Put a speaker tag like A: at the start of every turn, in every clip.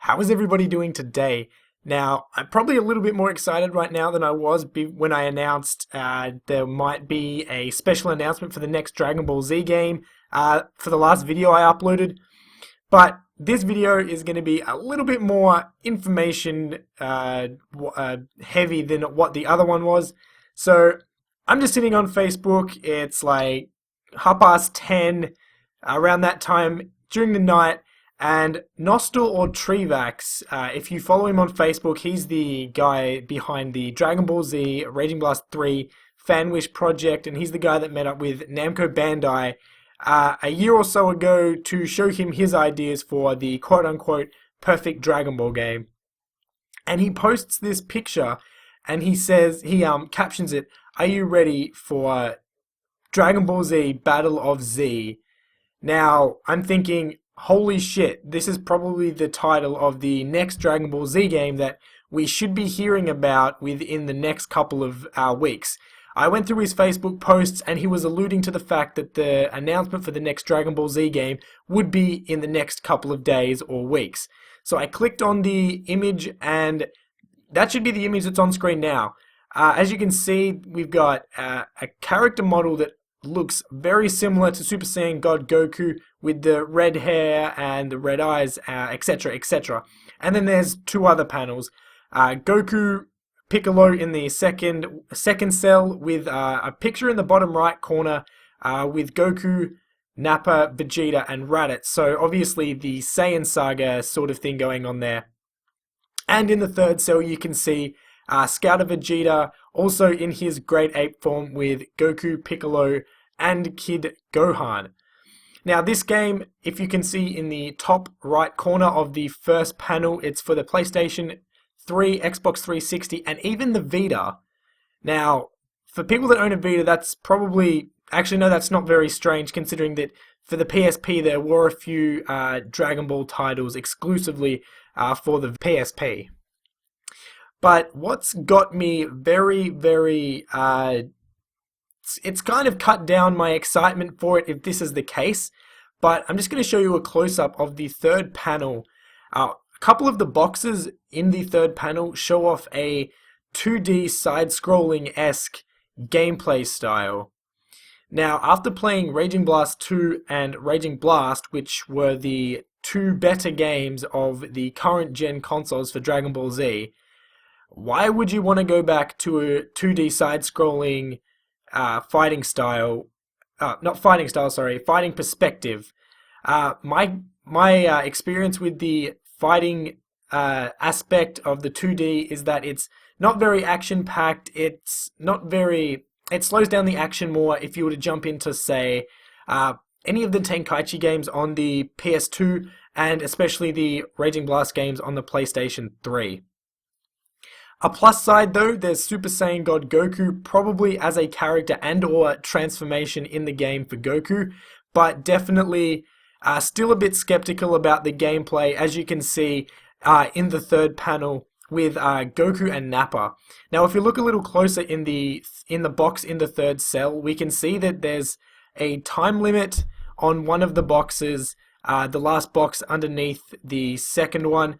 A: How is everybody doing today? Now, I'm probably a little bit more excited right now than I was when I announced there might be a special announcement for the next Dragon Ball Z game for the last video I uploaded. But this video is going to be a little bit more information heavy than what the other one was. So, I'm just sitting on Facebook. It's like 10:30 around that time during the night. And Nostal or Treevax, if you follow him on Facebook, he's the guy behind the Dragon Ball Z Raging Blast 3 Fanwish project, and he's the guy that met up with Namco Bandai a year or so ago to show him his ideas for the quote-unquote perfect Dragon Ball game. And he posts this picture, and he says, he captions it, "Are you ready for Dragon Ball Z Battle of Z?" Now, I'm thinking, holy shit, this is probably the title of the next Dragon Ball Z game that we should be hearing about within the next couple of weeks. I went through his Facebook posts and he was alluding to the fact that the announcement for the next Dragon Ball Z game would be in the next couple of days or weeks. So I clicked on the image and that should be the image that's on screen now. As you can see, we've got a character model that looks very similar to Super Saiyan God Goku with the red hair and the red eyes, etc, etc. And then there's two other panels. Goku Piccolo in the second cell with a picture in the bottom right corner with Goku, Nappa, Vegeta and Raditz. So obviously the Saiyan saga sort of thing going on there. And in the third cell you can see Scouter Vegeta also in his Great Ape form with Goku, Piccolo, and Kid Gohan. Now this game, if you can see in the top right corner of the first panel, it's for the PlayStation 3, Xbox 360, and even the Vita. Now, for people that own a Vita, that's probably... Actually, no, that's not very strange, considering that for the PSP there were a few Dragon Ball titles exclusively for the PSP. But what's got me very, it's kind of cut down my excitement for it if this is the case, but I'm just going to show you a close-up of the third panel. A couple of the boxes in the third panel show off a 2D side-scrolling-esque gameplay style. Now, after playing Raging Blast 2 and Raging Blast, which were the two better games of the current gen consoles for Dragon Ball Z, why would you want to go back to a 2D side-scrolling fighting perspective? My experience with the fighting aspect of the 2D is that it's not very action-packed. It slows down the action more if you were to jump into, say, any of the Tenkaichi games on the PS2 and especially the Raging Blast games on the PlayStation 3. A plus side though, there's Super Saiyan God Goku, probably as a character and or transformation in the game for Goku, but definitely still a bit skeptical about the gameplay, as you can see in the third panel with Goku and Nappa. Now if you look a little closer in the box in the third cell, we can see that there's a time limit on one of the boxes, the last box underneath the second one.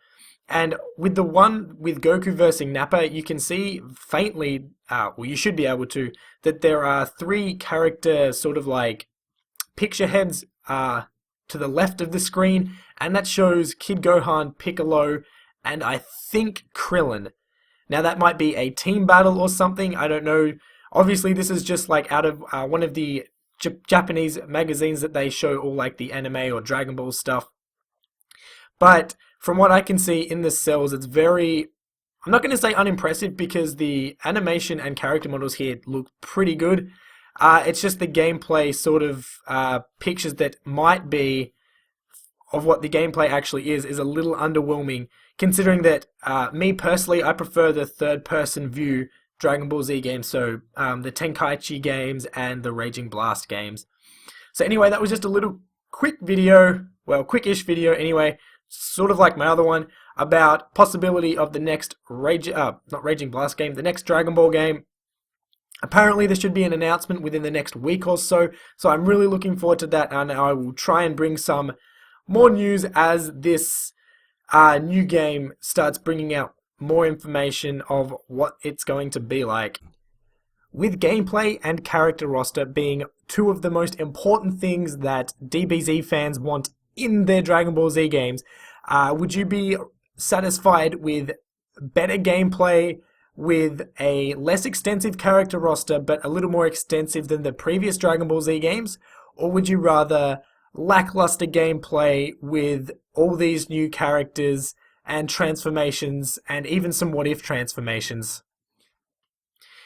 A: And with the one with Goku versus Nappa, you can see faintly, well you should be able to, that there are three character sort of like picture heads to the left of the screen, and that shows Kid Gohan, Piccolo, and I think Krillin. Now that might be a team battle or something, I don't know. Obviously this is just like out of one of the Japanese magazines that they show all like the anime or Dragon Ball stuff. But from what I can see in the cells, it's very... I'm not going to say unimpressive because the animation and character models here look pretty good. It's just the gameplay sort of pictures that might be of what the gameplay actually is a little underwhelming, considering that me personally, I prefer the third-person view Dragon Ball Z games, so the Tenkaichi games and the Raging Blast games. So anyway, that was just a little quick video, well, quick-ish video anyway, sort of like my other one, about possibility of the next not Raging Blast game, the next Dragon Ball game. Apparently there should be an announcement within the next week or so, so I'm really looking forward to that, and I will try and bring some more news as this new game starts bringing out more information of what it's going to be like. With gameplay and character roster being two of the most important things that DBZ fans want in their Dragon Ball Z games, would you be satisfied with better gameplay, with a less extensive character roster but a little more extensive than the previous Dragon Ball Z games? Or would you rather lackluster gameplay with all these new characters and transformations and even some what if transformations?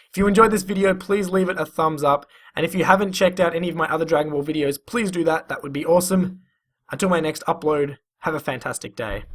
A: If you enjoyed this video, please leave it a thumbs up, and if you haven't checked out any of my other Dragon Ball videos, please do that. That would be awesome. Until my next upload, have a fantastic day.